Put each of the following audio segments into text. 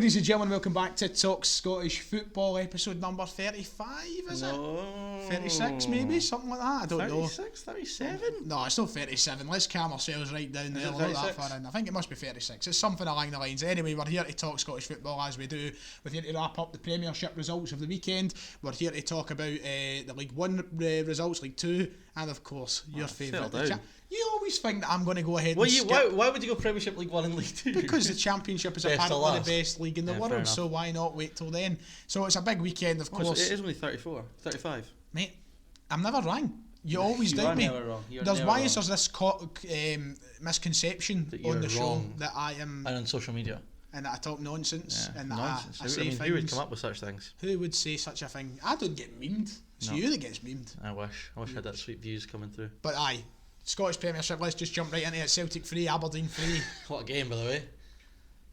Ladies and gentlemen, welcome back to Talk Scottish Football, episode number 35, is it? 36 maybe, something like that, I don't 36, 37? No, it's not 37, let's calm ourselves right down there, we're not that far in. I think it must be 36, it's something along the lines. Anyway, we're here to talk Scottish football as we do. We're here to wrap up the Premiership results of the weekend. We're here to talk about the League 1 results, League 2, and of course, your favourite. You always think that I'm going to go ahead and skip. Why would you go Premiership, League 1 and League 2? Because the Championship is apparently the best league in the world, so why not wait till then? So it's a big weekend, of course. It is only 35. Mate, I'm never wrong. You always doubt me. There's this misconception on the show that I am... And on social media. And that I talk nonsense. Yeah, and that nonsense. I say things. Who would come up with such things? Who would say such a thing? I don't get memed. It's you that gets memed. I wish I had that sweet views coming through. But aye. Scottish Premiership, let's just jump right into it. Celtic 3, Aberdeen 3. What a game, by the way.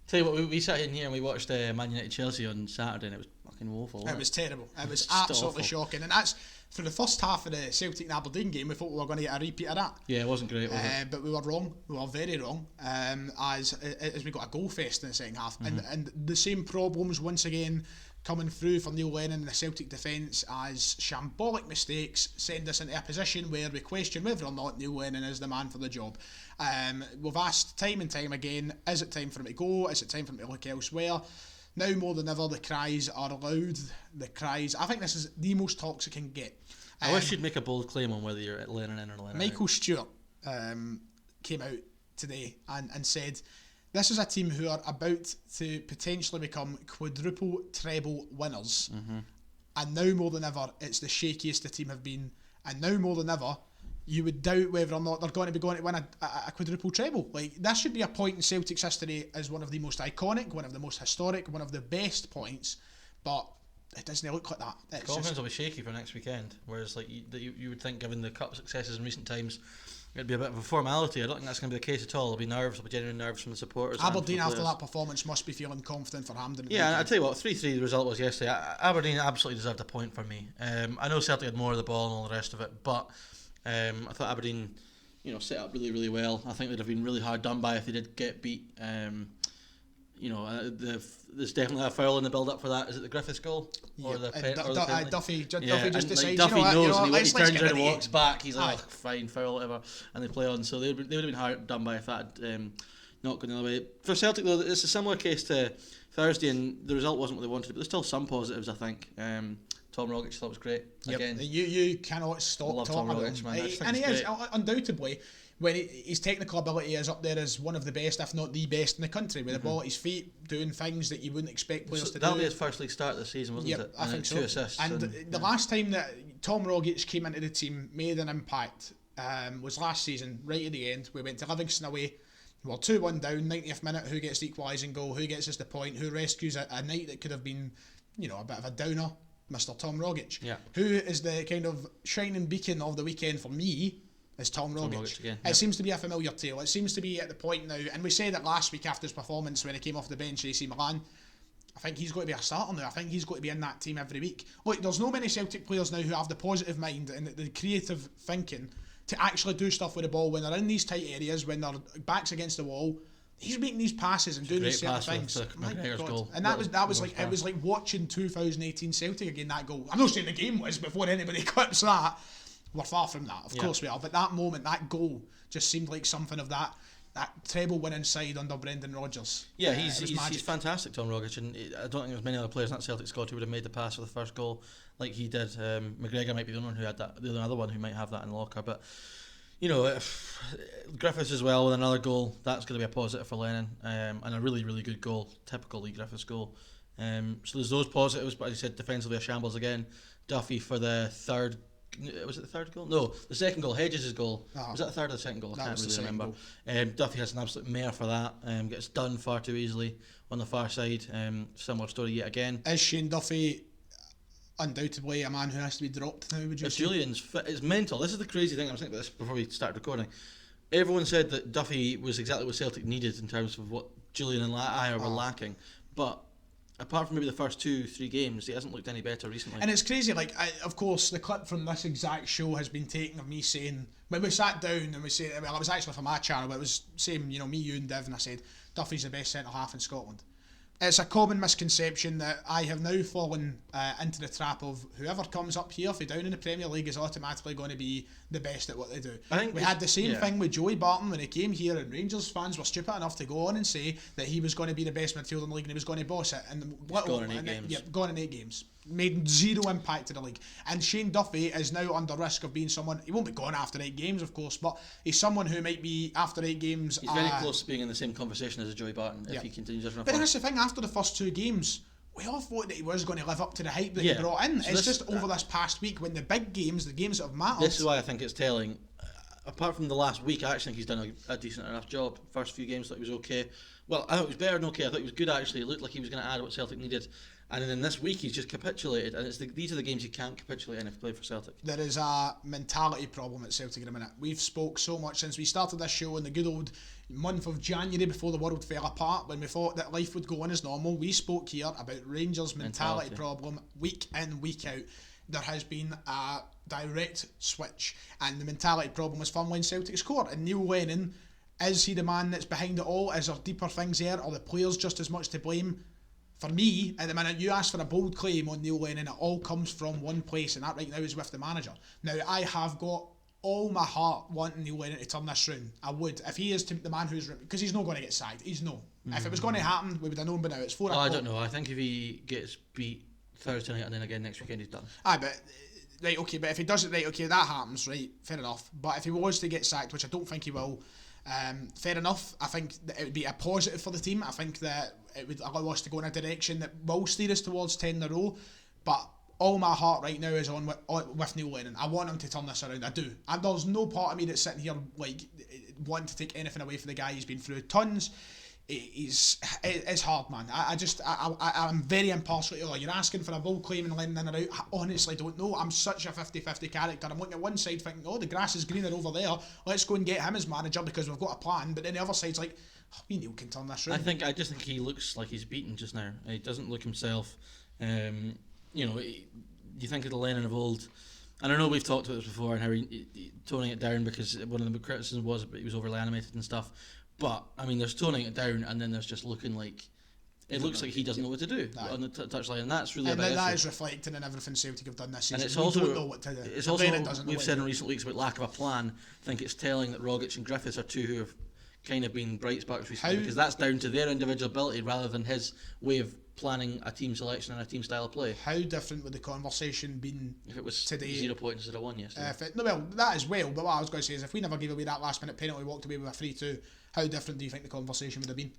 Tell you what, we sat in here and we watched Man United Chelsea on Saturday and it was fucking woeful. It was terrible. It was absolutely shocking. And that's, for the first half of the Celtic and Aberdeen game, we thought we were going to get a repeat of that. Yeah, it wasn't great, was it? But we were wrong. We were very wrong. As we got a goal fest in the second half. Mm-hmm. And the same problems once again coming through for Neil Lennon and the Celtic defence, as shambolic mistakes send us into a position where we question whether or not Neil Lennon is the man for the job. We've asked time and time again, is it time for him to go? Is it time for him to look elsewhere? Now more than ever, the cries are loud. I think this is the most toxic it can get. I wish you'd make a bold claim on whether you're at Lennon in or Lennon Michael Stewart came out today and said, this is a team who are about to potentially become quadruple treble winners. Mm-hmm. And now more than ever, it's the shakiest the team have been. And now more than ever, you would doubt whether or not they're going to win a quadruple treble. Like, that should be a point in Celtic's history as one of the most iconic, one of the most historic, one of the best points. But it doesn't look like that. Confidence will be shaky for next weekend. Whereas, like you would think, given the cup successes in recent times, it'd be a bit of a formality. I don't think that's going to be the case at all. There'll be nerves, there'll be genuine nerves from the supporters. Aberdeen, after that performance, must be feeling confident for Hampden. Yeah, and I tell you what, 3-3 the result was yesterday. Aberdeen absolutely deserved a point for me. I know Celtic had more of the ball and all the rest of it, but I thought Aberdeen, set up really, really well. I think they'd have been really hard done by if they did get beat. There's definitely a foul in the build-up for that. Is it the Griffiths goal? Or the Duffy just decides, Duffy knows, and he turns around and walks walks back. He's like, fine, foul, whatever, and they play on. So they would have been hard done by if that had not gone the other way. For Celtic, though, it's a similar case to Thursday, and the result wasn't what they wanted, but there's still some positives, I think. Tom Rogic thought was great. Yep. Again, you cannot stop talking about him. And he is, undoubtedly, when his technical ability is up there as one of the best, if not the best in the country, with the ball at his feet, doing things that you wouldn't expect players to do. That'll be his first league start of the season, wasn't it? I think so. 2 assists. And the last time that Tom Rogic came into the team, made an impact, was last season, right at the end. We went to Livingston away. Well, 2-1 down, 90th minute, who gets the equalising goal, who gets us the point, who rescues a night that could have been, a bit of a downer, Mr. Tom Rogic. Yeah. Who is the kind of shining beacon of the weekend for me is Tom Rogic. Again, it seems to be a familiar tale. It seems to be at the point now, and we said it last week after his performance when he came off the bench at AC Milan, I think he's got to be a starter now. I think he's got to be in that team every week. Look, there's no many Celtic players now who have the positive mind and the creative thinking to actually do stuff with the ball when they're in these tight areas, when their back's against the wall. He's making these passes and doing these certain things. Goal. And that was like it was like watching 2018 Celtic again. That goal. I'm not saying the game was before anybody clips that. We're far from that, of course we are. But that moment, that goal, just seemed like something of that treble winning side under Brendan Rodgers. Yeah, he's fantastic, Tom Rogic, and I don't think there's many other players in that Celtic squad who would have made the pass for the first goal like he did. McGregor might be the only one who had that, the other one who might have that in the locker, but. Griffiths as well with another goal, that's going to be a positive for Lennon, and a really, really good goal, typical Lee Griffiths goal. So there's those positives, but as I said, defensively a shambles again. Duffy for the third, was it the third goal? No, the second goal, Hedges' goal. Was that the third or the second goal? I can't really remember. Duffy has an absolute mare for that, gets done far too easily on the far side. Similar story yet again. Is Shane Duffy undoubtedly a man who has to be dropped now, would you say? Julian's fit, it's mental. This is the crazy thing. I was thinking about this before we started recording. Everyone said that Duffy was exactly what Celtic needed in terms of what Julian and Ayer were lacking, but apart from maybe the first 2-3 games, he hasn't looked any better recently. And it's crazy, of course, the clip from this exact show has been taken of me saying, when we sat down and we said, well, it was actually for my channel, but it was same, me, you and Dev, and I said, Duffy's the best centre-half in Scotland. it's a common misconception that I have now fallen into the trap of whoever comes up here for down in the Premier League is automatically going to be the best at what they do. I think we had the same thing with Joey Barton when he came here, and Rangers fans were stupid enough to go on and say that he was going to be the best midfielder in the league and he was going to boss it. And gone in 8 games. Yeah, gone in 8 games. Made zero impact to the league. And Shane Duffy is now under risk of being someone, he won't be gone after 8 games of course, but he's someone who might be after 8 games. He's very close to being in the same conversation as a Joey Barton if he continues as a But that's the thing, after the first 2 games, we all thought that he was going to live up to the hype that he brought in. So it's just over this past week when the big games, the games that have mattered. This is why I think it's telling. Apart from the last week, I actually think he's done a decent enough job. First few games, I thought he was okay. Well, I thought it was better than okay. I thought he was good actually. It looked like he was going to add what Celtic needed. And then in this week, he's just capitulated. And these are the games you can't capitulate in if you play for Celtic. There is a mentality problem at Celtic in a minute. We've spoke so much since we started this show in the good old month of January before the world fell apart, when we thought that life would go on as normal. We spoke here about Rangers' mentality problem week in, week out. There has been a direct switch, and the mentality problem was firmly in Celtic's court. And Neil Lennon, is he the man that's behind it all? Is there deeper things there? Are the players just as much to blame? For me, at the minute, you ask for a bold claim on Neil Lennon, it all comes from one place, and that right now is with the manager. Now, I have got all my heart wanting Neil Lennon to turn this round. I would. If he is the man who's... Because he's not going to get sacked. He's no. If it was going to happen, we would have known by now. It's 4 o'clock. I don't know. I think if he gets beat Thursday night and then again next weekend, he's done. But... Right, okay, but if he does it right, okay, that happens, right, fair enough. But if he was to get sacked, which I don't think he will, fair enough. I think that it would be a positive for the team. I think that it would allow us to go in a direction that will steer us towards 10 in a row. But all my heart right now is on with Neil Lennon. I want him to turn this around. I do. And there's no part of me that's sitting here like wanting to take anything away from the guy. He's been through tons. It's hard, man. I'm very impartial. You're asking for a bold claim and Lennon in or out. I honestly don't know. I'm such a 50-50 character. I'm looking at one side thinking, the grass is greener over there. Let's go and get him as manager because we've got a plan. But then the other side's like, Neil can turn this round. I just think he looks like he's beaten just now. He doesn't look himself. You think of the Lennon of old. And I know we've talked about this before and how he toning it down because one of the criticisms was that he was overly animated and stuff. But, I mean, there's toning it down and then there's just looking like... It looks like he doesn't know what to do on the touchline, and that's really about it. And that is reflecting in everything Celtic have done this season. And it's also, don't know what to do. It's also, we've said in recent weeks about lack of a plan. I think it's telling that Rogic and Griffiths are two who have kind of been bright sparks recently, because that's down to their individual ability rather than his way of planning a team selection and a team style of play. How different would the conversation been if it was today? 0 points instead of 1 yesterday. That as well, but what I was going to say is if we never gave away that last minute penalty, walked away with a 3-2, how different do you think the conversation would have been?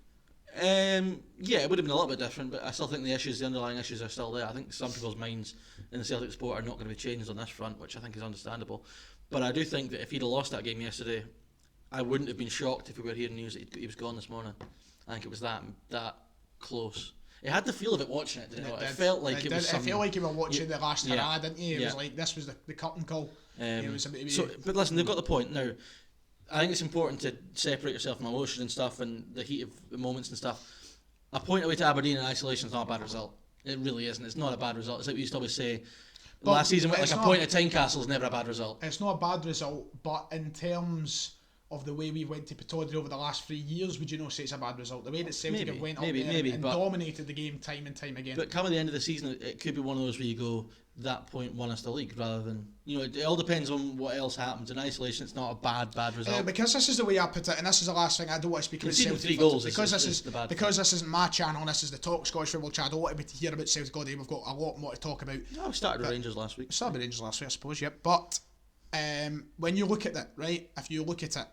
Yeah, it would have been a little bit different, but I still think the underlying issues are still there. I think some people's minds in the Celtic sport are not going to be changed on this front, which I think is understandable. But I do think that if he'd have lost that game yesterday, I wouldn't have been shocked if we were hearing news that he was gone this morning. I think it was that close. It had the feel of it watching it, didn't it? It felt like it was something... It felt like you were watching the last hurrah, didn't you? It was like, this was the curtain call. But listen, they've got the point. Now, I think it's important to separate yourself from emotion and stuff and the heat of the moments and stuff. A point away to Aberdeen in isolation is not a bad result. It really isn't. It's not a bad result. It's like we used to always say, last season, like a point at Tynecastle is never a bad result. It's not a bad result, but in terms of the way we went to Pittodrie over the last 3 years, would you not say it's a bad result? The way that Celtic have went up there and dominated the game time and time again. But come at the end of the season, it could be one of those where you go, that point won us the league, rather than, it all depends on what else happens. In isolation, it's not a bad result. Because this is the way I put it, and this is the last thing I don't want to speak about Celtic. 3 goals because this isn't my channel, this is the Talk Scottish Football channel. I don't want to hear about Celtic all day. We've got a lot more to talk about. No, we started with Rangers last week. I suppose, yeah. But when you look at that, right, if you look at it,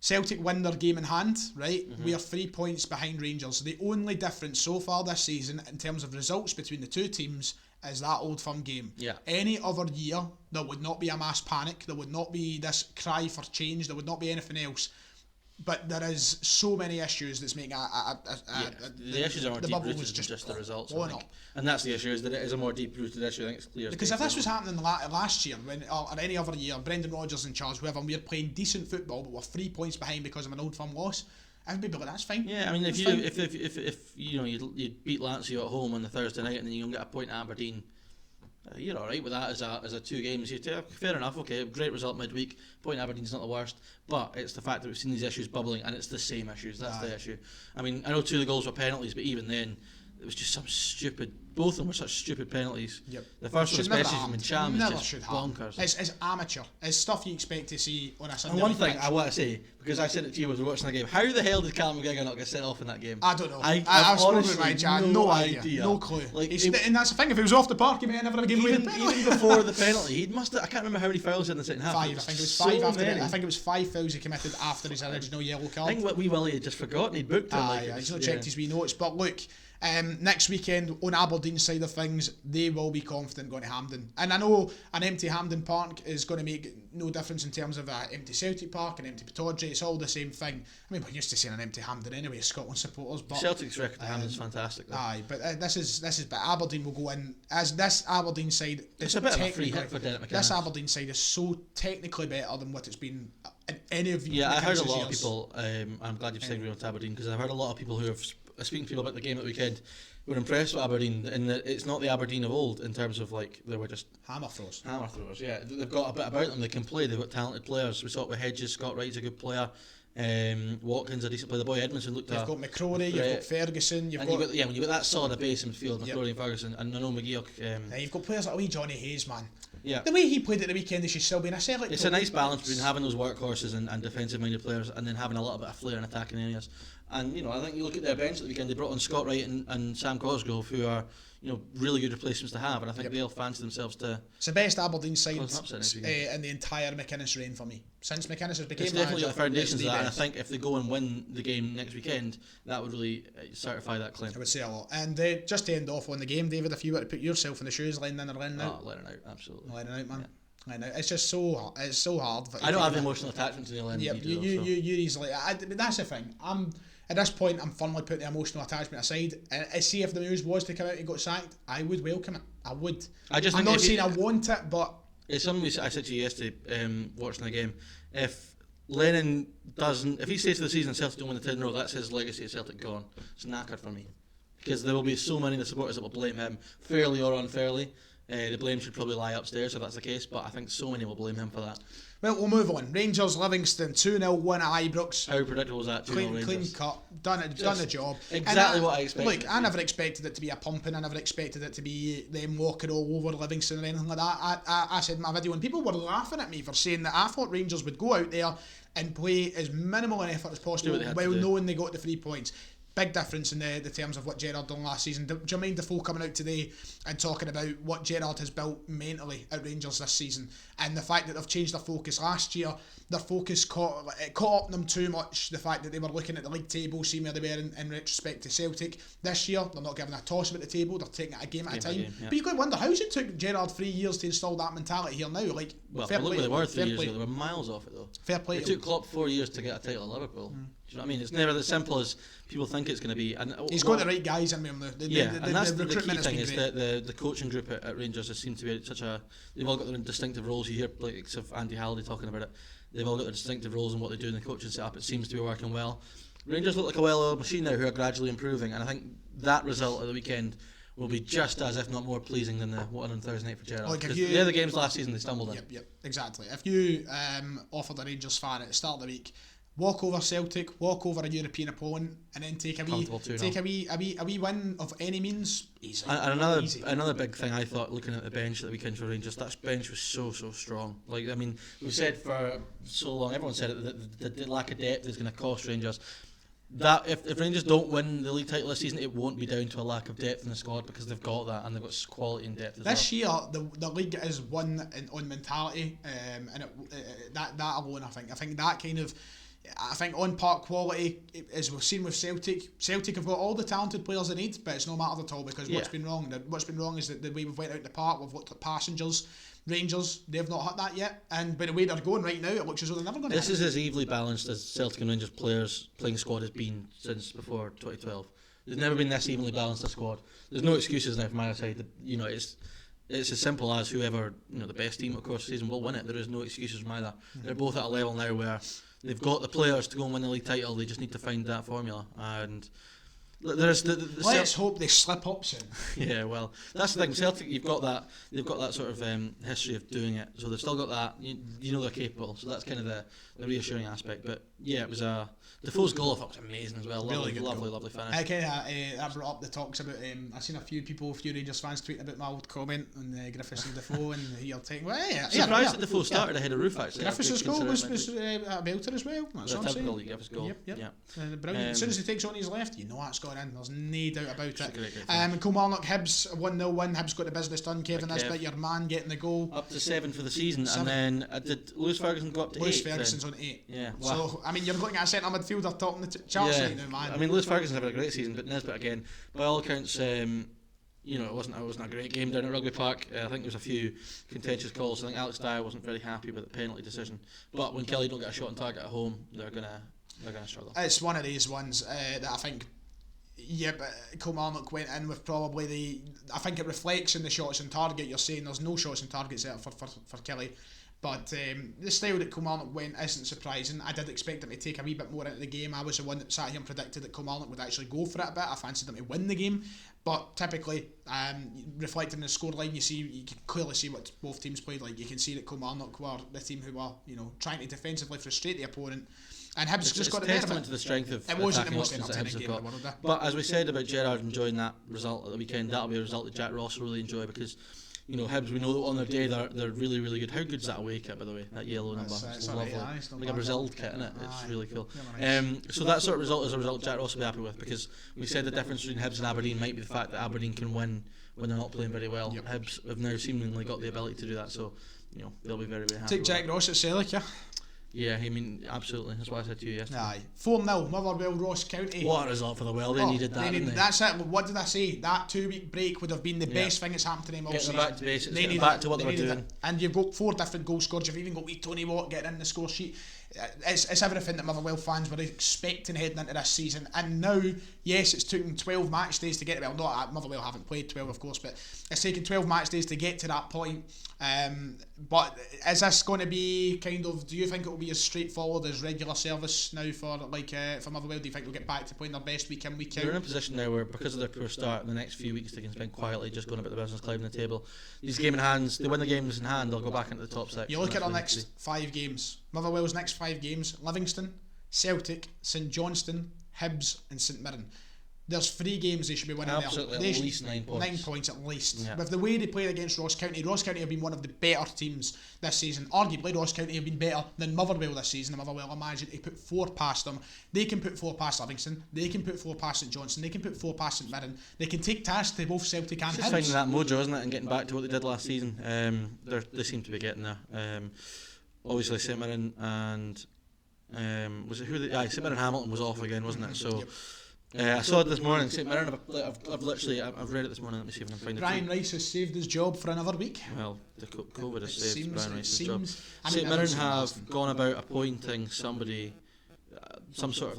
Celtic win their game in hand, right? Mm-hmm. We are 3 points behind Rangers. The only difference so far this season in terms of results between the two teams is that Old Firm game. Yeah. Any other year, there would not be a mass panic. There would not be this cry for change. There would not be anything else. But there is so many issues that's making the issues are more deep rooted than just the results. And that's the issue, is that it is a more deep rooted issue. I think it's clear. Because if this was happening last year, or any other year, Brendan Rodgers in charge, whoever, and we're playing decent football, but we're 3 points behind because of an Old Firm loss, everybody like, that's fine. Yeah, I mean, if you beat Lazio at home on the Thursday night and then you don't get a point at Aberdeen, You're all right with that as a 2 games. Fair enough, okay, great result midweek. Point Aberdeen's not the worst, but it's the fact that we've seen these issues bubbling, and it's the same issues. That's the issue. I mean, I know 2 of the goals were penalties, but even then, it was just some stupid. Both of them were such stupid penalties. Yep. The first one, especially from Cham, is just bonkers. It's amateur. It's stuff you expect to see on a Sunday. And one thing I want to say, because I said it to you when we were watching the game, how the hell did Callum McGregor not get sent off in that game? I don't know. I've honestly no idea. No clue. Like, and that's the thing. If he was off the park, he might never have given away the penalty. Even before the penalty, he must have. I can't remember how many fouls he had in the second half. 5. I think it was 5 after it. I think it was 5 fouls he committed after his original yellow card. I think what wee Willie had just forgotten. He'd booked him. He's not checked his wee notes. But look, next weekend on Aberdeen's side of things, they will be confident going to Hampden. And I know an empty Hampden Park is going to make no difference in terms of an empty Celtic Park, an empty Pittodrie. It's all the same thing. I mean, we're used to seeing an empty Hampden anyway, Scotland supporters. But Celtic's record to Hampden's fantastic. Though. But this is but Aberdeen will go in as this Aberdeen side. It's a bit of a free hit for Derek McInnes. This Aberdeen side is so technically better than what it's been in any of the. Yeah, I heard a lot of people. I'm glad you've segued on to Aberdeen, because I've heard a lot of people who have speaking to people about the game at the weekend. We're impressed with Aberdeen in that it's not the Aberdeen of old in terms of like they were just hammer throwers. Yeah, they've got a bit about them. They can play. They've got talented players. We saw it with Hedges. Scott Wright's a good player. Watkins a decent player. The boy Edmondson looked. You've got McCrory. You've got Ferguson. You've got when you got that solid base in midfield, McCrory and Ferguson, and I know McGeoch. You've got players like Johnny Hayes, man. Yeah. The way he played at the weekend, he should still be in a Celtic. It's a nice balance between having those workhorses and defensive-minded players, and then having a little bit of flair in attacking areas. And I think you look at their bench at the weekend. They brought on Scott Wright and Sam Cosgrove, who are really good replacements to have, and I think they'll fancy themselves to. It's the best Aberdeen side in the entire McInnes reign for me. Since McInnes has become it's definitely got the foundations of that, and I think if they go and win the game next weekend, that would really certify that claim. I would say a lot. And just to end off on the game, David, if you were to put yourself in the shoes, Lennon or Lennon out. Oh, Lennon out, absolutely. Lennon out, man. Yeah. I know. It's just so hard. I don't have an emotional attachment to the Lennon. Yep, you easily. But that's the thing. At this point, I'm firmly putting the emotional attachment aside. And see, if the news was to come out and got sacked, I would welcome it. I would. I'm not saying I want it, but it's something I said to you yesterday, watching the game. If Lennon if he stays for the season and Celtic don't win the 10 in a row, that's his legacy at Celtic gone. It's knackered for me, because there will be so many of the supporters that will blame him, fairly or unfairly. The blame should probably lie upstairs if that's the case, but I think so many will blame him for that. Well, we'll move on. Rangers Livingston 2-0 win at Ibrox. How predictable was that? 2-0 clean cut, done the job. Exactly what I expected. Look, I never expected it to be a pumping. I never expected it to be them walking all over Livingston or anything like that. I said in my video, and people were laughing at me for saying that I thought Rangers would go out there and play as minimal an effort as possible while knowing they got the 3 points. Big difference in the terms of what Gerrard done last season. Jermaine Defoe coming out today and talking about what Gerrard has built mentally at Rangers this season, and the fact that they've changed their focus. Last year, their focus caught up them too much. The fact that they were looking at the league table, seeing where they were in retrospect to Celtic. This year, they're not giving a toss about the table. They're taking it a game at a time. But you got to wonder, how's it took Gerrard 3 years to install that mentality here now? Like, well, look where they were 3 years ago. They were miles off it though. Fair play. It took Klopp 4 years to get a title at Liverpool. Do you know what I mean? It's never as simple as people think it's going to be. And he's got the right guys in him. And that's the key thing is that the coaching group at Rangers has seemed to be they've all got their distinctive roles. You hear like of Andy Halliday talking about it. They've all got their distinctive roles in what they do in the coaching setup. It seems to be working well. Rangers look like a well-oiled machine now, who are gradually improving, and I think that result at the weekend will be just as, if not more, pleasing than the one on Thursday night for Gerrard. The other games last season they stumbled in. Yep, exactly. If you offered a Rangers fan at the start of the week, walk over Celtic, walk over a European opponent, and then take a wee win of any means. Easy. And another big thing I thought, looking at the bench at the weekend for Rangers, that bench was so strong. Like, I mean, we've said for so long, everyone said it, that the lack of depth is going to cost Rangers. That if Rangers don't win the league title this season, it won't be down to a lack of depth in the squad, because they've got that, and they've got quality and depth as this year. The league is won on mentality, and that alone, I think that kind of. I think on park quality, as we've seen with Celtic have got all the talented players they need, but it's no matter at all, because what's been wrong? What's been wrong is that the way we've went out in the park, we've looked at passengers. Rangers, they've not had that yet, and by the way they're going right now, it looks as though they're never going to. This is as evenly balanced as Celtic and Rangers players playing squad has been since before 2012. There's never been this evenly balanced a squad. There's no excuses now from my side. It's as simple as whoever the best team, of course, season will win it. There is no excuses from either. They're both at a level now where they've got the players to go and win the league title. They just need to find that formula. And There's Let's hope they slip up soon. Yeah, well, that's the thing. Celtic, you've got that. They've got that sort of history of doing it, so they've still got that. You know they're capable, so that's kind of the reassuring aspect. But yeah, it was Defoe's goal I thought was amazing as well. Really lovely finish. I brought up the talks about. I've seen a few Rangers fans tweeting about my old comment on Griffiths and Defoe, and you're taking. Well, surprised that Defoe started ahead of Roof actually. Griffiths' goal was a belter as well. That's what I'm saying. Griffiths' goal. Yep. Brilliant. As soon as he takes on his left, you know that's going in. There's no doubt about it. Kilmarnock Hibs 1-0 win. Hibs got the business done. Kevin Nisbet, your man, getting the goal. Up to 7 for the season, and then did Lewis Ferguson go up to 8? Lewis Ferguson's on 8. Yeah. Wow. So I mean, you're looking at a centre midfielder topping the charts right now, man. I mean, Lewis Ferguson's having a great season, but Nisbet again, by all accounts, it wasn't a great game down at Rugby Park. I think there was a few contentious calls. I think Alex Dyer wasn't very happy with the penalty decision. But when Kelly don't get a shot on target at home, they're gonna struggle. It's one of these ones that I think. Yeah, but Kilmarnock went in with probably I think it reflects in the shots on target. You're saying there's no shots on target there for Kelly. But the style that Kilmarnock went isn't surprising. I did expect them to take a wee bit more into the game. I was the one that sat here and predicted that Kilmarnock would actually go for it a bit. I fancied them to win the game. But typically, reflecting the scoreline, you can clearly see what both teams played like. You can see that Kilmarnock were the team who were, trying to defensively frustrate the opponent. And Hibs just got a testament to the strength of it wasn't the most options that entertaining Hibs game have in the world. But as we said about Gerrard enjoying that result at the weekend, that'll be a result that Jack Ross will really enjoy because Hibs, we know that on their day they're really, really good. How good's that away kit, by the way? That yellow number, it's lovely, like a Brazil kit, isn't it? It's really cool. So that sort of result is a result Jack Ross will be happy with because we said the difference between Hibs and Aberdeen might be the fact that Aberdeen can win when they're not playing very well. Hibs have now seemingly got the ability to do that, so they'll be very, very happy. Take Jack Ross at Celtic, yeah. Yeah, I mean, absolutely. That's what I said to you yesterday. Aye. 4-0, Motherwell, Ross County. What a result for the Well. They needed that, didn't they? That's it. What did I say? That 2-week break would have been the best thing that's happened to them all season. Getting back to basics, getting back to what they were doing. And you've got 4 different goal scorers. You've even got Tony Watt getting in the score sheet. It's everything that Motherwell fans were expecting heading into this season. And now, yes, it's taken 12 match days to get there. Well, not Motherwell haven't played 12, of course, but it's taken 12 match days to get to that point. But is this going to be do you think it will be as straightforward as regular service now for Motherwell? Do you think they'll get back to playing their best week in, week out? They're in a position now where, because of their poor start, in the next few weeks they can spend quietly just going about the business, climbing the table. These game in hands, they win the games in hand, they'll go back into the top 6. You look at our next 5 games. Motherwell's next 5 games: Livingston, Celtic, St Johnstone, Hibs and St Mirren. There's 3 games they should be winning. Absolutely, there. At least 9 points. 9 points at least. Yeah. With the way they played against Ross County have been one of the better teams this season. Arguably, Ross County have been better than Motherwell this season. And Motherwell, imagine, they put 4 past them. They can put 4 past Livingston. They can put 4 past St Johnstone. They can put 4 past St Mirren. They can take tasks to both Celtic and Hibs. Just finding that mojo, isn't it, and getting back to what they did last season. They seem to be getting there. Obviously, St Mirren and was it who? St Mirren Hamilton was off again, wasn't it? So. Yep. I saw it this morning. St Mirren. I've read it this morning. Let me see if I can find it. Brian Rice has saved his job for another week. Well, the COVID has saved Brian Rice's job. St Mirren have gone about appointing somebody, some sort of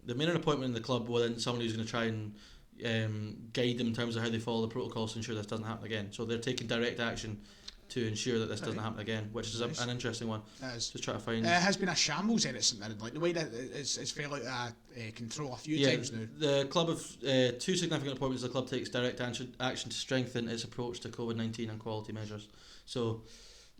they've made an appointment in the club with somebody who's going to try and guide them in terms of how they follow the protocols to ensure this doesn't happen again. So they're taking direct action to ensure that this doesn't happen again, which is an interesting one. Just try to find. It has been a shambles in it, St Mirren. The way that it's failed out of control a few times now. The club have 2 significant appointments. The club takes direct action to strengthen its approach to COVID-19 and quality measures. So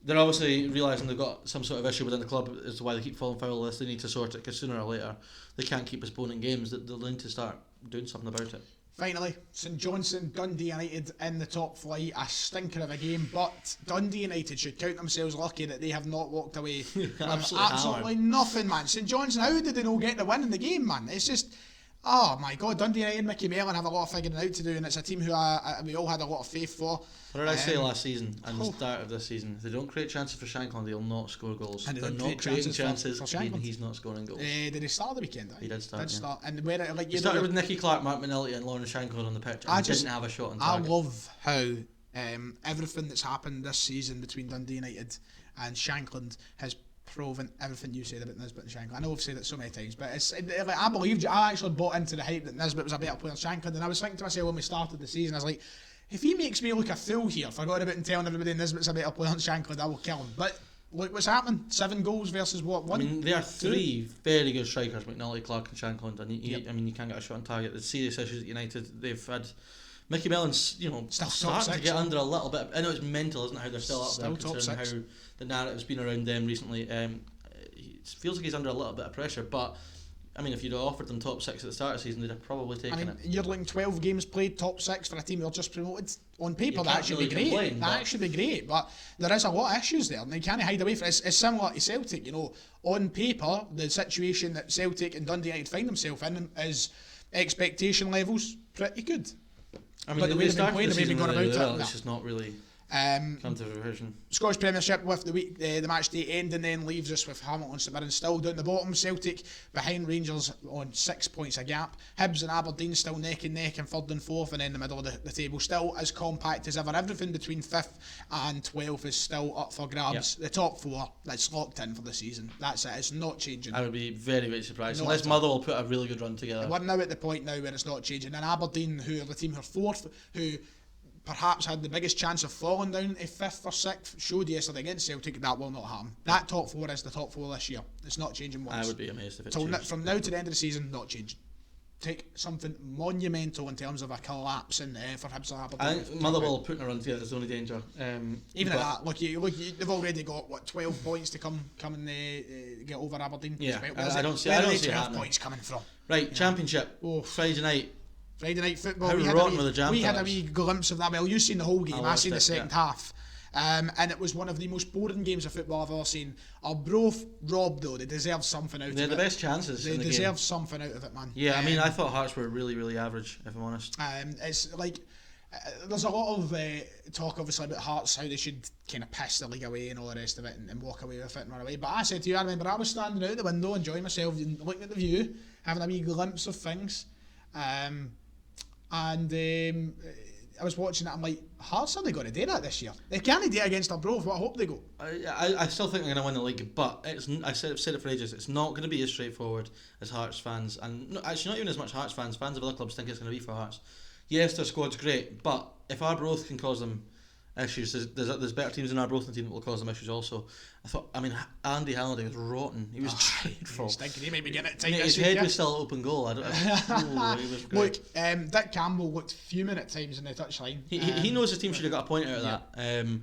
they're obviously realising they've got some sort of issue within the club as to why they keep falling foul of this. They need to sort it because sooner or later they can't keep postponing games. They'll need to start doing something about it. Finally, St Johnstone, Dundee United in the top flight, a stinker of a game, but Dundee United should count themselves lucky that they have not walked away with absolutely nothing, man. St Johnstone, how did they not get the win in the game, man? It's just, oh my God, Dundee United and Mickey Mellon have a lot of figuring out to do, and it's a team who we all had a lot of faith for. What did I say last season and the start of this season? If they don't create chances for Shankland, they'll not score goals. And they're not creating chances for he's not scoring goals. Did he start the weekend? He did start. And where he started with Nicky Clark, Mark Manelli and Lauren Shankland on the pitch and didn't have a shot on target. I love how everything that's happened this season between Dundee United and Shankland has proven everything you said about Nisbet and Shankland. I know I've said it so many times, but I believed you. I actually bought into the hype that Nisbet was a better player than Shankland, and I was thinking to myself when we started the season, I was like, if he makes me look a fool here, forgot about and telling everybody Nisbet's a better player than Shankland, I will kill him. But look what's happening. 7 goals versus what, 1? I mean, there are 3 very good strikers, McNulty, Clark and Shankland, and I mean, you can't get a shot on target. The serious issues at United, they've had... Mickey Mellon's, still starting to get under a little bit. I know it's mental, isn't it, how they're still up there, considering how the narrative's been around them recently. It feels like he's under a little bit of pressure, but I mean, if you'd offered them top 6 at the start of the season, they'd have probably taken it. You're looking 12 games played, top 6 for a team you're just promoted. On paper, that should be great. That should be great, but there is a lot of issues there, and they can't hide away from it. It's similar to Celtic, On paper, the situation that Celtic and Dundee United find themselves in is expectation levels pretty good. I mean, but the way they've been playing, the way they've been going about it, it's just not really come to fruition. Scottish Premiership with the match day ending then leaves us with Hamilton St Mirren still down the bottom. Celtic behind Rangers on 6 points a gap. Hibs and Aberdeen still neck and neck in 3rd and 4th, and then the middle of the table still as compact as ever. Everything between 5th and 12th is still up for grabs. The top 4, that's locked in for the season. That's it. It's not changing. I would be very, very surprised unless Motherwell put a really good run together. We're now at the point now where it's not changing. And Aberdeen, who are the team who are 4th, who perhaps had the biggest chance of falling down to 5th or 6th, showed yesterday against Celtic that will not happen. That top 4 is the top 4 this year. It's not changing once. I would be amazed if it changed. From now to the end of the season, not changing. Take something monumental in terms of a collapse for Hibs and Aberdeen. I think Motherwell putting a run together is the only danger. Even at that, look, they've already got 12 points to come and get over Aberdeen. Yeah, I don't see 12 points coming from. Right, Championship, Friday night football. We had a wee glimpse of that. Well, you've seen the whole game. I seen the second half. And it was one of the most boring games of football I've ever seen. Arbroath robbed though. They deserve something out of it. They had the best chances. They deserve something out of it, man. Yeah, I mean, I thought Hearts were really, really average, if I'm honest. It's like there's a lot of talk, obviously, about Hearts, how they should kind of piss the league away and all the rest of it, and walk away with it and run away. But I said to you, I remember I was standing out the window, enjoying myself, and looking at the view, having a wee glimpse of things. I was watching it, I'm like, Hearts, are they going to do that this year? They can't do it against Arbroath, but I hope they go. I still think they're going to win the league, but I've said it for ages, it's not going to be as straightforward as Hearts fans, and actually not even as much Hearts fans of other clubs think it's going to be for Hearts. Yes, their squad's great, but if Arbroath can cause them issues, there's better teams in Arbroath team that will cause them issues also. Andy Halliday was rotten. He was dreadful. He made me get it tight. His head was still open goal. He was great. Look, Dick Campbell looked fuming at times in the touchline. He knows his team should have got a point out of that.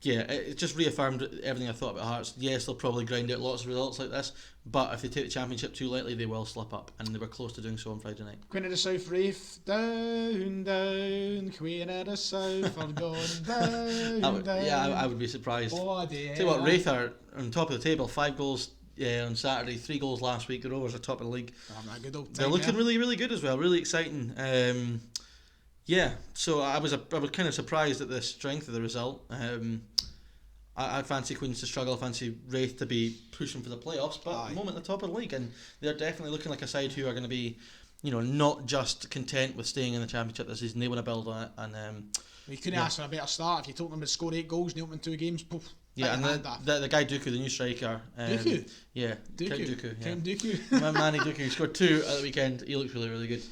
It just reaffirmed everything I thought about Hearts. Yes, they'll probably grind out lots of results like this, but if they take the Championship too lightly, they will slip up, and they were close to doing so on Friday night. Queen of the South, Raith, down, Queen of the South are going down, down. Yeah, I would be surprised. Oh, dear. Tell you what, Raith are on top of the table, 5 goals on Saturday, 3 goals last week. The Rovers are top of the league. They're looking really, really good as well, really exciting. So I was kind of surprised at the strength of the result. I fancy Queens to struggle. I fancy Raith to be pushing for the playoffs, but at the moment they're top of the league, and they're definitely looking like a side who are going to be, not just content with staying in the Championship this season. They want to build on it, and you couldn't ask for a better start. If you told them to score 8 goals and they opened 2 games, poof. Yeah, and the guy Dooku, the new striker. Dooku? Yeah, Count Dooku. Manny Dooku. He scored 2 at the weekend. He looks really, really good.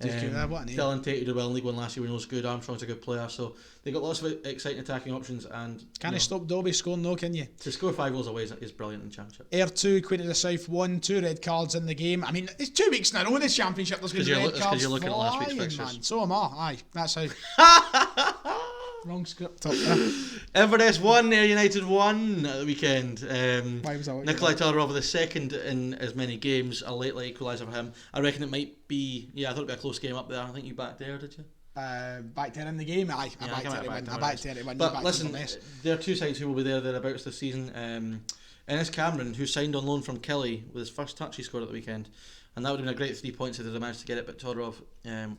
What a name. Dylan Tate did well in League One last year. We know it's good. Armstrong's a good player, so they got lots of exciting attacking options. And can you stop Dobby scoring though? Can you? To score 5 goals away is brilliant in the Championship. Ayr 2, Queen of the South 1, 2 red cards in the game. I mean, it's 2 weeks in a row in this Championship. There's been red cards. Because you're looking at last week's fixtures. Man. So am I. Aye, that's how. Wrong script up there. Inverness 1, Ayr United 1 at the weekend. Why was that? Nikolai Talarova, the second in as many games, a late equaliser for him. I reckon it might be. I thought it'd be a close game up there. I think you backed there, did you? Backed there in the game. I backed there to win. But listen, there are 2 sides who will be thereabouts this season. Ennis Cameron, who signed on loan from Kelly, with his first touch he scored at the weekend. And that would have been a great 3 points if they'd managed to get it, but Todorov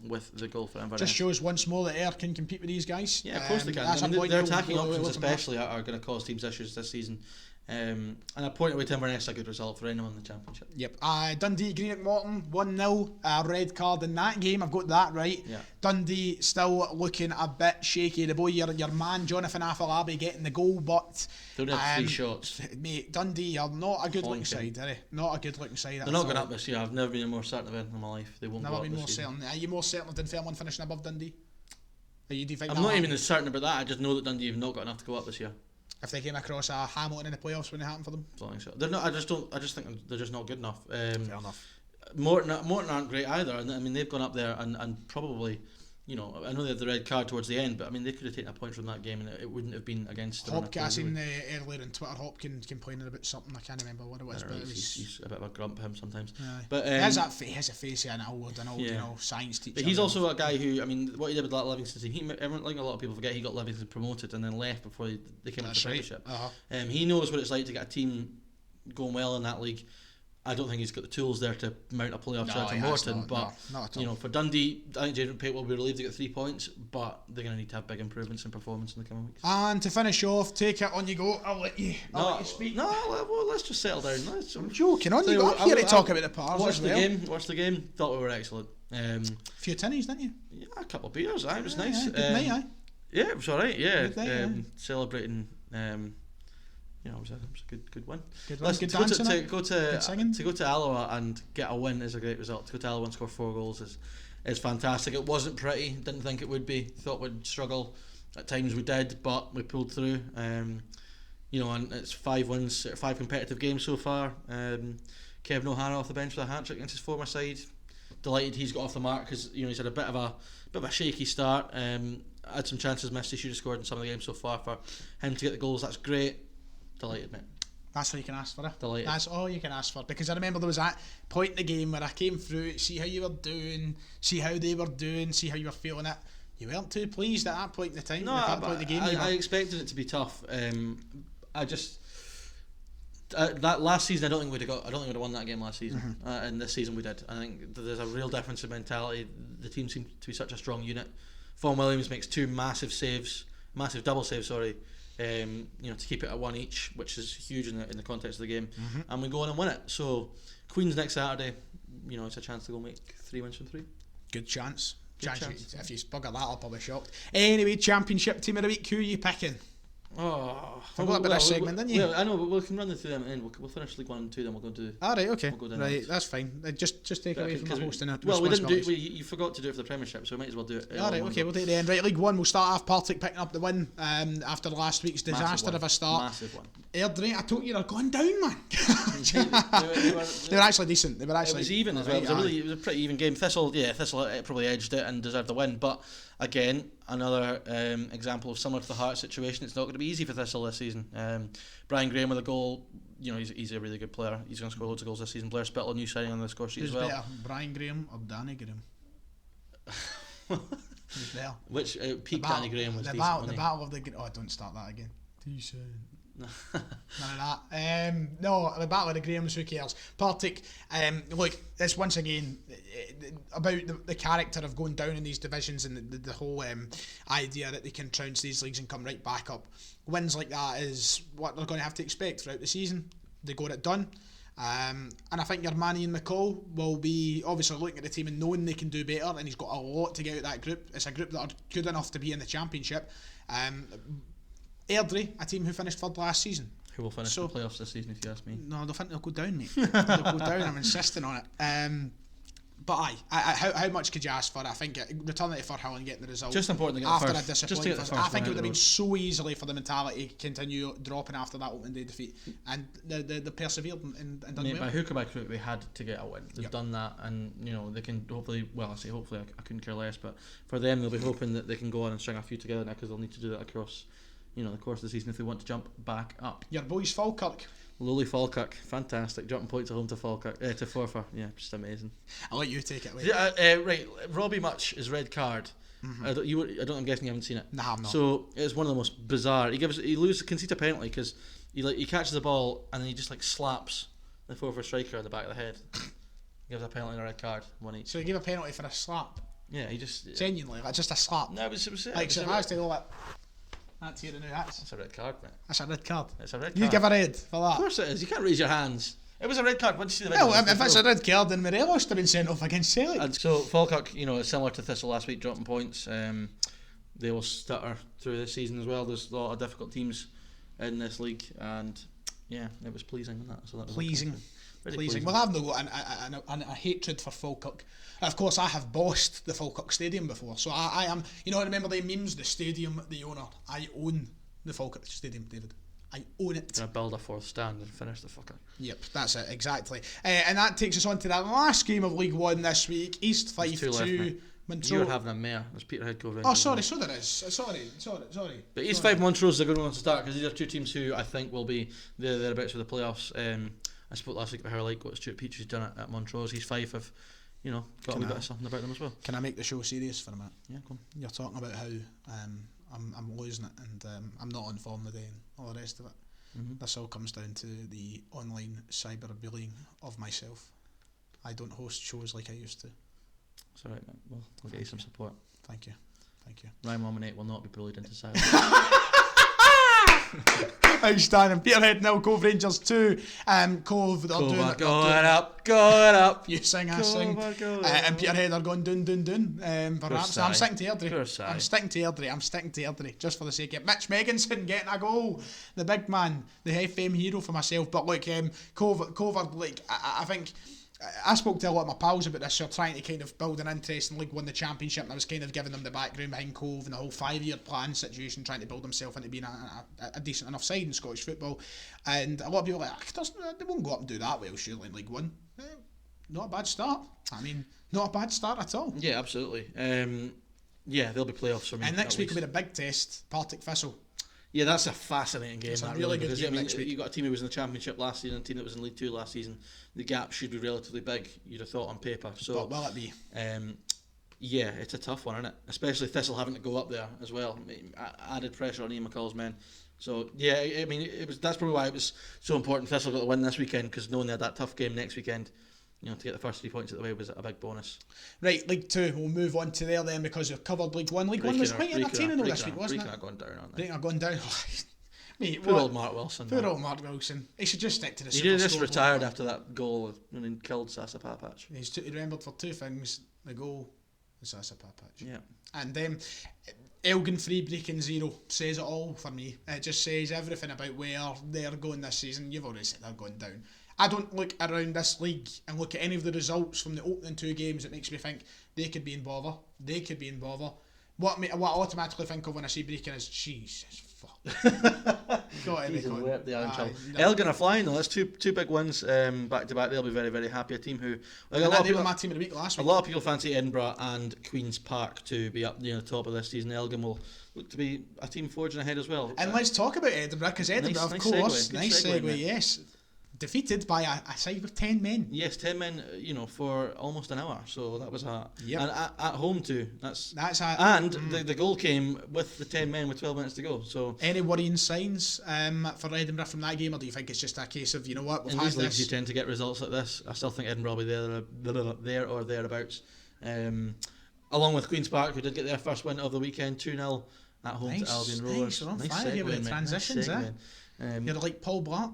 with the goal for Inverness. Just shows once more that Ayr can compete with these guys. Yeah, of course they can. Their attacking options especially are going to cause teams issues this season. And a point away to Inverness is a good result for anyone in the Championship. Yep. Dundee, Greenock Morton, 1-0. Red card in that game. I've got that right. Yeah. Dundee still looking a bit shaky. The boy, your man, Jonathan Afolabi, getting the goal, but they only had 3 shots. Mate, Dundee are not a good looking side, are they? Not a good looking side. They're not going up this year. I've never been more certain of it in my life. They won't go up this year. Never been more certain. Are you more certain than Fairmont finishing above Dundee? I'm not even as certain about that. I just know that Dundee have not got enough to go up this year. if they came across a Hamilton in the playoffs when it happened for them. I don't think so. They're not. I just think they're just not good enough. Fair enough. Morton aren't great either, and I mean they've gone up there and probably, you know, I know they had the red card towards the end, but I mean they could have taken a point from that game and it wouldn't have been against. Hopkins, I seen earlier on Twitter, Hopkins complaining about something. I can't remember what it was, but he's a bit of a grump him sometimes. But he has a face of an old science teacher. But he's also a guy who, I mean, what he did with that Livingston team, a lot of people forget, he got Livingston promoted and then left before they came into the Premiership. He knows what it's like to get a team going well in that league. I don't think he's got the tools there to mount a playoff threat to Morton, but not at all. You know, for Dundee, I think Jadon Pate will be relieved to get 3 points, but they're going to need to have big improvements in performance in the coming weeks. And to finish off, take it on you go. I'll let you speak. No, well, let's just settle down. I'm joking. On you go. I'm here to talk about the Pars. Watched the game. Thought we were excellent. Few tinnies, didn't you? Yeah, a couple of beers. It was nice. Good night, aye. Yeah, it was alright. Yeah, Good night, celebrating. You know, it was a good win. Good win. Good dancing. To go to Alloa and get a win is a great result. To go to Alloa and score 4 goals is fantastic. It wasn't pretty. Didn't think it would be. Thought we'd struggle. At times we did, but we pulled through. You know, and it's 5 wins, 5 competitive games so far. Kevin O'Hara off the bench with a hat-trick against his former side. Delighted he's got off the mark because, you know, he's had a bit of a shaky start. Had some chances missed. He should have scored in some of the games so far. For him to get the goals, that's great. Delighted, mate. That's all you can ask for. Delighted. That's all you can ask for, because I remember there was that point in the game where I came through, see how you were doing, see how they were doing, see how you were feeling it. You weren't too pleased at that point in the time. No, at that point in the game, I expected it to be tough. I just that last season I don't think we'd have won that game last season. And this season we did. I think there's a real difference in mentality. The team seemed to be such a strong unit. Vaughan Williams makes 2 massive double saves. You know, to keep it at 1 each, which is huge in the context of the game, and we go on and win it. So Queen's next Saturday, you know, it's a chance to go make 3 wins from 3. Good chance. If you bugger that up, I'll be shocked. Anyway, Championship team of the week, who are you picking? Forgot about this segment, didn't you? Well, I know, but we can run through them and we'll finish League 1 and 2, then we'll go to. Alright, okay. We'll go right, that's fine. Just take away from the hosting. Well, we didn't do it. You forgot to do it for the Premiership, so we might as well do it. Alright, okay, we'll take the end. Right, League 1, we'll start off Partick picking up the win after last week's disaster of a start. Massive one. Airdrie, I told you they're going down, man. They were actually decent. It was even as well. It was a pretty even game. Thistle probably edged it and deserved the win, but again, another example of similar to the Hearts situation. It's not going to be easy for Thistle this season. Brian Graham with a goal. You know, he's a really good player. He's going to score loads of goals this season. Blair Spittle, a new signing on the score sheet as well. Who's better, Brian Graham or Danny Graham? Who's better? Which peak Danny Graham was the decent. The battle of the... Oh, don't start that again. Decent. None of that. No, the battle of the Grahams, who cares? Partick, look, it's once again about the character of going down in these divisions and the whole idea that they can trounce these leagues and come right back up. Wins like that is what they're going to have to expect throughout the season. They got it done. And I think your man Ian McCall will be obviously looking at the team and knowing they can do better, and he's got a lot to get out of that group. It's a group that are good enough to be in the Championship. Airdrie, a team who finished 3rd last season. Who will finish the playoffs this season, if you ask me? No, they'll go down, mate. They'll go down, I'm insisting on it. But how much could you ask for? I think returning to Firhill and getting the result. Just important to get after the first. A disappointing first. I think it would have been so easily for the mentality to continue dropping after that opening day defeat, and they persevered and done well. By hook or by crook, they had to get a win. They've done that, and you know they can hopefully. Well, I say hopefully. I couldn't care less, but for them, they'll be hoping that they can go on and string a few together now, because they'll need to do that across, you know, the course of the season if they want to jump back up. Your boys Falkirk. Lowly Falkirk, fantastic. Dropping points at home to Falkirk, to Forfar. Yeah, just amazing. I'll let you take it away. Right, Robbie Much, his red card. I'm guessing you haven't seen it. Nah, I'm not. So it's one of the most bizarre. He concedes a penalty because he catches the ball and then he just like slaps the Forfar striker in the back of the head. He gives a penalty and a red card, 1 each. So he gave a penalty for a slap. Yeah, he just genuinely, like just a slap. No, it was like so if I was to go like. That's here and now. That's a red card, mate. That's a red card. It's a red card. You give a red for that. Of course it is. You can't raise your hands. It was a red card. Once you see the video. Well, if it's a red card, then Morelos have been sent off against Celtic. And so Falkirk, you know, it's similar to Thistle last week, dropping points. They will stutter through this season as well. There's a lot of difficult teams in this league, and yeah, it was pleasing. So that was pleasing. Well, I've not got a hatred for Falkirk. Of course, I have bossed the Falkirk Stadium before, so I am. You know, remember the memes, the stadium, the owner. I own the Falkirk Stadium, David. I own it. Gonna build a fourth stand and finish the fucker. Yep, that's it, exactly. And that takes us on to that last game of League One this week. East Fife 2, Montrose. You're having a mare. There's Peterhead Cove. Oh, sorry, so there is. Sorry. But East Fife Montrose is a good one to start because these are two teams who I think will be thereabouts for the playoffs. I spoke last week about how I like what Stuart Peatrie's done at Montrose. East Fife have, got a wee bit of something about them as well. Can I make the show serious for a minute? Yeah, come on. You're talking about how I'm losing it and I'm not on form today and all the rest of it. Mm-hmm. This all comes down to the online cyberbullying of myself. I don't host shows like I used to. It's alright, mate. We'll get you some support. Thank you. Ryan Mominate will not be bullied into silence. Outstanding. Peterhead 0, Cove Rangers 2. Cove are doing it. Going up. You sing, I sing. And Peterhead are going doon. Perhaps. I'm sticking to Airdrie. I'm sticking to Airdrie. Just for the sake of it. Mitch Megginson getting a goal. The big man. The FM hero for myself. But look, Cove are like, I think... I spoke to a lot of my pals about this. They're trying to kind of build an interest in League One, the Championship, and I was kind of giving them the background behind Cove and the whole 5-year plan situation, trying to build themselves into being a decent enough side in Scottish football. And a lot of people are like, they won't go up and do that well, surely, in League One. Not a bad start. I mean, not a bad start at all. Yeah, absolutely. They'll be playoffs for me. And next week will be the big test, Partick Thistle. Yeah, that's a fascinating game. It's a really good game next week. You got a team who was in the Championship last season, and a team that was in League 2 last season. The gap should be relatively big, you'd have thought on paper. So, but will it be? It's a tough one, isn't it? Especially Thistle having to go up there as well. Added pressure on Ian McCall's men. So yeah, I mean, that's probably why it was so important. Thistle got the win this weekend because knowing they had that tough game next weekend. To get the first 3 points at the way was a big bonus. Right, League 2, we'll move on to there then because we've covered League 1. League 1 was quite entertaining though this week, wasn't it? Breaking are going down, aren't they? Breaking are going down. Mate, poor old Mark Wilson. Poor old Mark Wilson. He should just stick to the He just retired after that goal when he killed Sasa Papac. He's remembered for 2 things: the goal and Sasa Papac. Yeah. And Elgin 3 breaking 0 says it all for me. It just says everything about where they're going this season. You've already said they're going down. I don't look around this league and look at any of the results from the opening 2 games. It makes me think they could be in bother. What I automatically think of when I see breaking is Jesus fuck. Elgin are flying though. That's two big wins back to back. They'll be very, very happy. A team who they were my team of the week last week. A lot of people fancy Edinburgh and Queen's Park to be up near the top of this season. Elgin will look to be a team forging ahead as well. And let's talk about Edinburgh because Edinburgh, of course, nice segue, yes. Defeated by a side with 10 men. Yes, 10 men, for almost an hour. So that was and at home too. The goal came with the 10 men with 12 minutes to go. So any worrying signs for Edinburgh from that game, or do you think it's just a case of we've in had these leagues this? You tend to get results like this. I still think Edinburgh will be there or thereabouts. Along with Queen's Park, who did get their first win of the weekend, 2-0 at home to Albion Rovers. Nice, we're on fire here with the transitions, You're like Paul Blatt.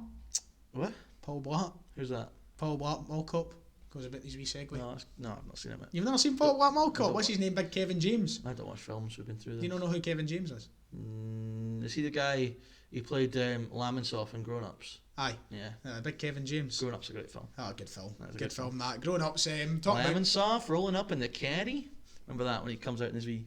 What? Paul Blatt. Who's that? Paul Blatt, Mall Cup. Goes a bit his wee segue. No, I've not seen him. You've never seen Paul Blatt Mall Cup? What's his name? Big Kevin James. I don't watch films. We've been through this. Do you not know who Kevin James is? Is he the guy who played Lamonsoff in Grown Ups? Aye. Yeah. Big Kevin James. Grown Ups a great film. Oh, good film. Good film. That Grown Ups. Lamonsoff rolling up in the caddy. Remember that when he comes out in his wee.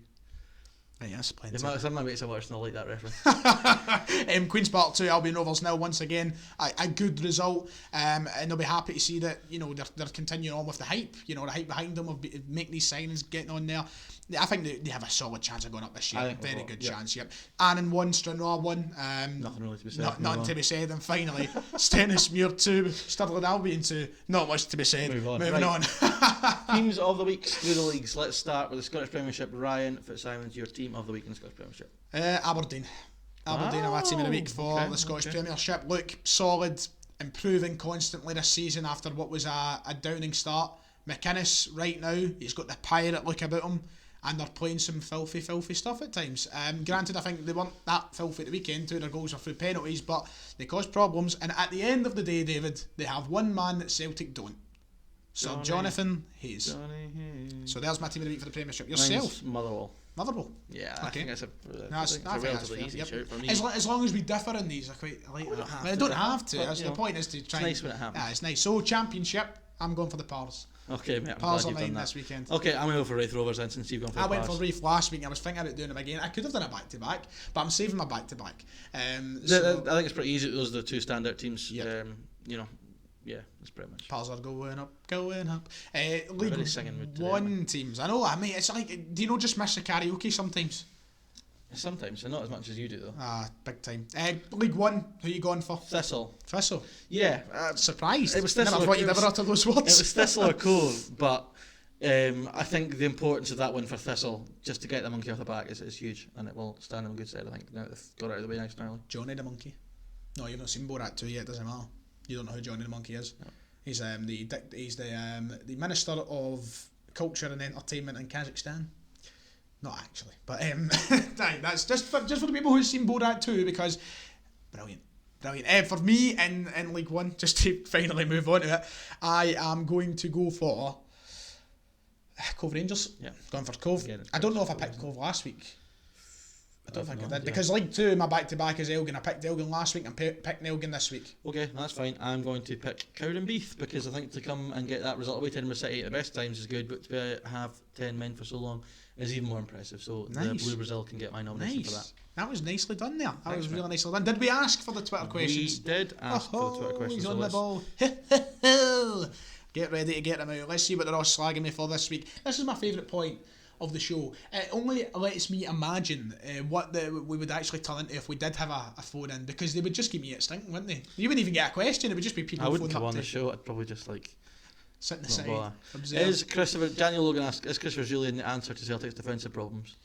Yes, plenty. Some of my mates I watched not like that reference. Queen's Park 2, Albion Rovers now once again a good result, and they'll be happy to see that they're continuing on with the hype. The hype behind them of making these signings, getting on there. I think they have a solid chance of going up this year. Very good chance. Yep. Annan 1, Stranraer 1. Nothing really to be said. Nothing to be said. And finally, Stennismuir 2, Stirling Albion 2. Not much to be said. Moving on. Teams of the week through the leagues. Let's start with the Scottish Premiership. Ryan Fitzsimons, your team of the week in the Scottish Premiership. Aberdeen are my team of the week for the Scottish Premiership. Look, solid, improving constantly this season after what was a downing start. McInnes right now, he's got the pirate look about him, and they're playing some filthy stuff at times. Granted, I think they weren't that filthy at the weekend. 2 of their goals were through penalties, but they caused problems. And at the end of the day, David, they have one man that Celtic don't. Sir Jonathan Hayes. So there's my team of the week for the Premiership. Yourself? Motherwell. Yeah, I think that's a relatively easy shout for me. As long as we differ in these, I like that. I don't have to. The point is to try. It's nice when it happens. Yeah, it's nice. So Championship, I'm going for the Pars. Okay, mate, I'm Pals glad are you've done mine that. this weekend. Okay, I'm going to go for Raith Rovers then, since you've gone for I the went Pals. for Raith last week and I was thinking about doing them again. I could have done a back-to-back, but I'm saving my back-to-back. I think it's pretty easy. Those are the two standout teams. Yep. Yeah, that's pretty much. Pals are going up. League Very singing mood today, One teams. I know, it's like, do you just miss the karaoke sometimes? Sometimes, and not as much as you do though. Big time. League One, who you going for? Thistle. Yeah. Uh, Surprised. It was Thistle. Never thought you'd ever utter those words. It was Thistle or Cove, but I think the importance of that win for Thistle, just to get the monkey off the back, is huge, and it will stand them in good stead. I think now that they've got out of the way nice and early. Johnny the Monkey. No, you've not seen Borat 2 yet. Doesn't matter. You don't know who Johnny the Monkey is. No. He's the Minister of Culture and Entertainment in Kazakhstan. Not actually, but that's just for the people who've seen Borat 2, because brilliant. For me in League One, just to finally move on to it, I am going to go for Cove Rangers. Yeah, going for Cove. I don't know if I picked Cove last week. I don't think I did, because League 2, my back-to-back is Elgin. I picked Elgin last week and picked Elgin this week. Okay, that's fine. I'm going to pick Cowdenbeath, because I think to come and get that result away to Edinburgh City at the best times is good, but to have 10 men for so long is even more impressive. So the Blue Brazil can get my nomination for that. That was nicely done there. That was really mate. nicely done. Did we ask for the Twitter questions? We did ask for the Twitter questions. He's on the ball. Get ready to get them out. Let's see what they're all slagging me for this week. This is my favourite point of the show. It only lets me imagine what we would actually turn into if we did have a phone in, because they would just give me it stinking, wouldn't they? You wouldn't even get a question. It would just be people. I wouldn't phoning come up on the show. I'd probably just sit in the side. Observe. Daniel Logan asks, is Christopher Julian the answer to Celtic's defensive problems?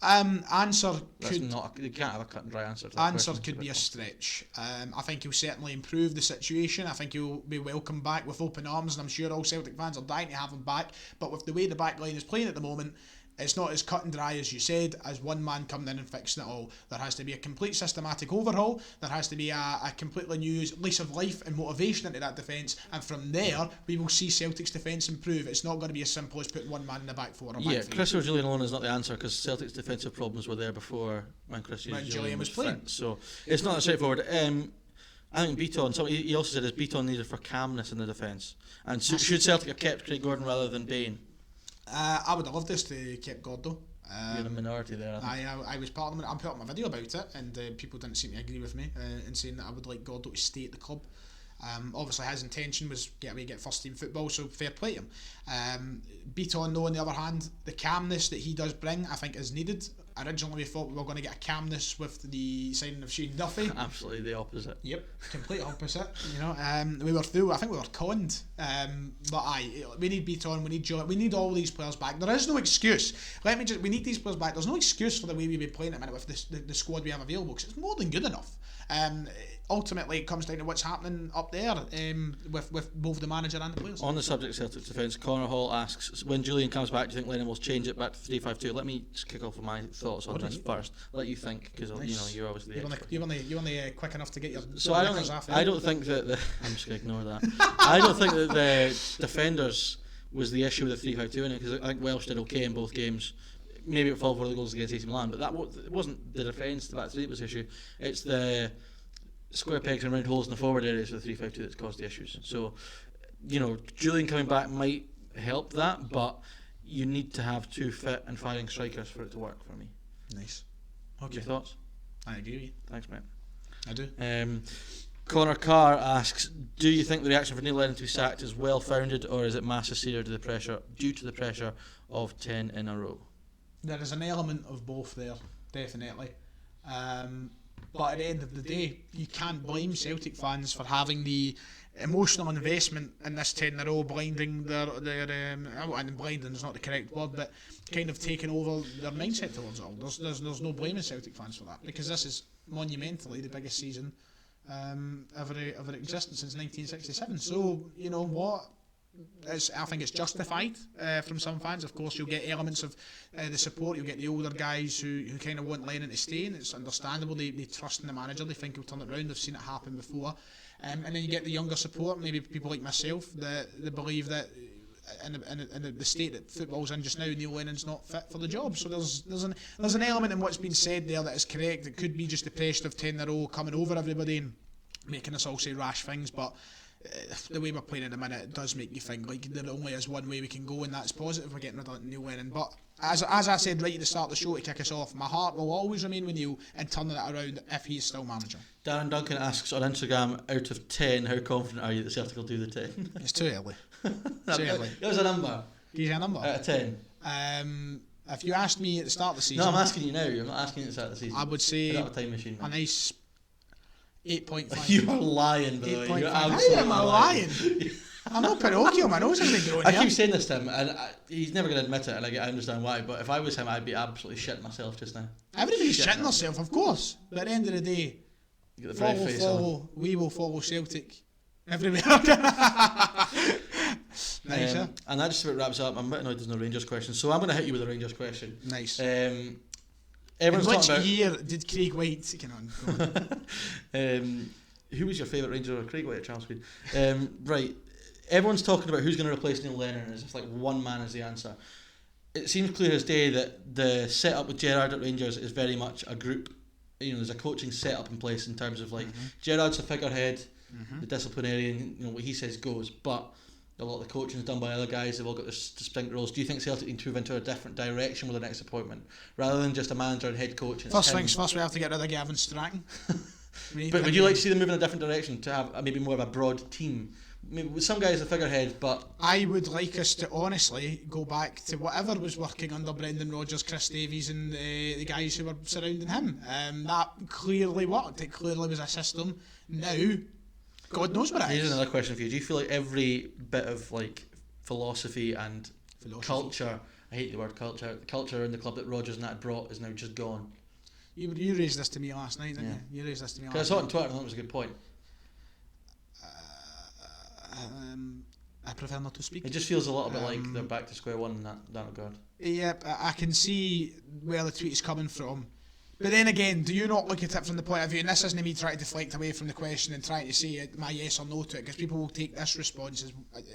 Answer That's could not. You can't have a cut and dry answer to that answer question. could be a stretch. I think he'll certainly improve the situation. I think he'll be welcomed back with open arms, and I'm sure all Celtic fans are dying to have him back. But with the way the back line is playing at the moment, it's not as cut and dry as you said, as one man coming in and fixing it all. There has to be a complete systematic overhaul. There has to be a completely new lease of life and motivation into that defence, and from there we will see Celtic's defence improve. It's not going to be as simple as putting one man in the back four or back three. Christopher Julian alone is not the answer, because Celtic's defensive problems were there before when Christopher Julian was playing. So it's not that straightforward. I think Beaton, he also said, is Beaton needed for calmness in the defence? And should Celtic have kept Craig Gordon rather than Bain? I would have loved us to keep Gordo. You're in a minority there. I was part of them. I put up my video about it, and people didn't seem to agree with me in saying that I would like Gordo to stay at the club. Obviously his intention was get first team football, so fair play to him. Beaton, though, on the other hand, the calmness that he does bring, I think, is needed. Originally we thought we were going to get a calmness with the signing of Shane Duffy. Absolutely the opposite. Yep, complete opposite. We were through. I think we were conned. But we need Beaton, we need Joe, we need all these players back. There is no excuse. We need these players back. There's no excuse for the way we've been playing at the minute with the squad we have available, because it's more than good enough. Ultimately, it comes down to what's happening up there with both the manager and the players. On the subject of Celtic defence, Connor Hall asks, when Julian comes back, do you think Lennon will change it back to 3-5-2? Let me just kick off with my thoughts on this first. Let you think, because you're obviously the expert. You're only quick enough to get your. So I don't think that I'm just going to ignore that. I don't think that the defenders was the issue with the 3-5-2 in it, because I think Welsh did okay in both games. Maybe it fell for the goals against AC Milan, but it wasn't the defence to back three that was the issue. It's the square pegs and round holes in the forward areas for the 3-5-2 that's caused the issues. So, Julian coming back might help that, but you need to have two fit and firing strikers for it to work for me. Nice. Okay. Your thoughts? I agree with you. Thanks, mate. I do. Connor Carr asks, do you think the reaction for Neil Lennon to be sacked is well founded, or is it mass hysteria due to the pressure of 10 in a row? There is an element of both there, definitely. But at the end of the day, you can't blame Celtic fans for having the emotional investment in this 10 in a row, blinding and blinding is not the correct word, but kind of taking over their mindset towards it all. There's no blaming Celtic fans for that, because this is monumentally the biggest season ever existed since 1967. So, you know what? I think it's justified from some fans. Of course, you'll get elements of the support. You'll get the older guys who kind of want Lennon to stay, and it's understandable. They trust in the manager. They think he'll turn it around. They've seen it happen before. And then you get the younger support, maybe people like myself, that believe that in the state that football's in just now, Neil Lennon's not fit for the job. So there's an element in what's been said there that is correct. It could be just the pressure of 10 in a row coming over everybody and making us all say rash things, but the way we're playing at the minute, it does make you think like there only is one way we can go, and that's positive. We're getting rid of Neil Lennon, but as I said right at the start of the show to kick us off, my heart will always remain with Neil and turning it around if he's still manager. Darren Duncan asks on Instagram, out of 10, how confident are you that Celtic will do the 10? It's too early. Too early. Give us a number. Give you a number? Out of 10. If you asked me at the start of the season... No, I'm asking you now. I'm not asking you at the start of the season. I would say... a time machine, a nice 8.5. You are lying, by the way. You're absolutely lying. I'm not Pinocchio, my nose isn't growing. I keep saying this to him, and he's never going to admit it, and I understand why, but if I was him, I'd be absolutely shitting myself just now. Everybody's shitting themselves, of course. But at the end of the day, we will follow Celtic everywhere. Nice, and that just about wraps up. I'm a bit annoyed there's no Rangers question, so I'm going to hit you with a Rangers question. Nice. Everyone's In which talking about year did Craig White... Go on. Who was your favourite Ranger or Craig White at Charles Green? Right. Everyone's talking about who's going to replace Neil Lennon as if like one man is the answer. It seems clear as day that the setup with Gerrard at Rangers is very much a group. There's a coaching setup in place in terms of like Gerrard's the figurehead, the disciplinarian. What he says goes, but a lot of the coaching is done by other guys. They've all got their distinct roles. Do you think Celtic need to move into a different direction with the next appointment rather than just a manager and head coach? First things first, we have to get rid of Gavin Strachan. But would you like to see them move in a different direction to have maybe more of a broad team? Maybe with some guys the figurehead, but I would like us to honestly go back to whatever was working under Brendan Rodgers, Chris Davies, and the guys who were surrounding him. That clearly worked. It clearly was a system. Now, God knows what it is. Here's another question for you. Do you feel like every bit of like philosophy and culture, I hate the word culture, the culture in the club that Rodgers and that had brought is now just gone? You raised this to me last night, didn't you? You raised this to me last night. Because I saw it on Twitter and I thought it was a good point. I prefer not to speak. It just feels a little bit like they're back to square one in that regard. Yeah, I can see where the tweet is coming from. But then again, do you not look at it from the point of view, and this isn't me trying to deflect away from the question and trying to say my yes or no to it, because people will take this response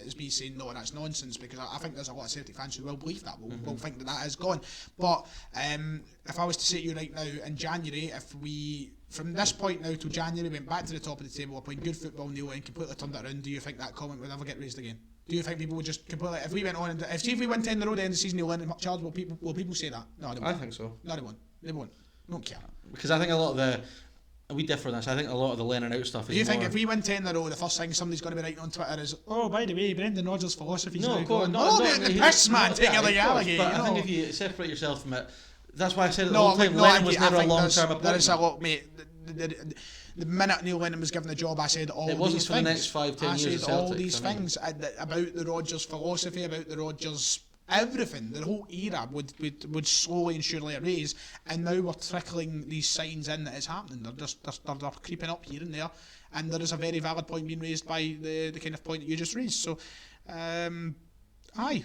as me saying no, and that's nonsense, because I think there's a lot of Celtic fans who will believe that, will think that is gone. But if I was to say to you right now, in January, if we, from this point now till January, went back to the top of the table, we're playing good football, Neil, and completely turned it around, do you think that comment would ever get raised again? Do you think people would just completely, if we went on, and if we went 10 in a row at the end of the season, Neil Lennon charged, will people say that? No, they won't. I think so. No, they won't. They won't. Don't care. Because I think a lot of we differ on this, I think a lot of the Lennon out stuff is do you think if we win 10 in a row, the first thing somebody's going to be writing on Twitter is, oh, by the way, Brendan Rodgers' philosophy is now gone. The piss, man, take it like a alligator. But I think if you separate yourself from it, that's why I said at the whole time, Lennon was never a long-term appointment. There is a lot, mate. The minute Neil Lennon was given the job, I said all these things. It wasn't for the next 5-10 years I of said Celtic, all these things about the Rodgers philosophy, about the Rodgers everything. The whole era would slowly and surely erase, and now we're trickling these signs in that it's happening. They're creeping up here and there, and there is a very valid point being raised by the kind of point that you just raised. So, I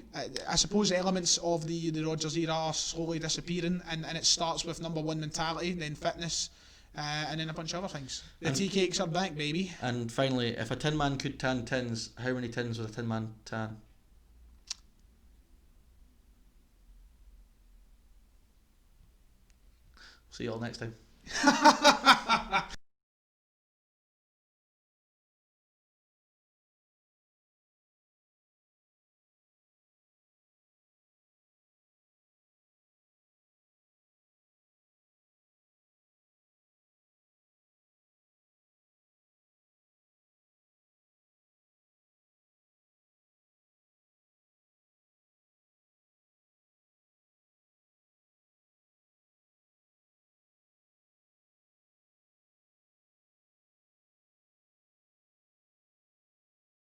suppose elements of the Rodgers era are slowly disappearing, and it starts with number one mentality, then fitness, and then a bunch of other things. The tea cakes are back, baby. And finally, if a tin man could tan tins, how many tins would a tin man tan? See you all next time.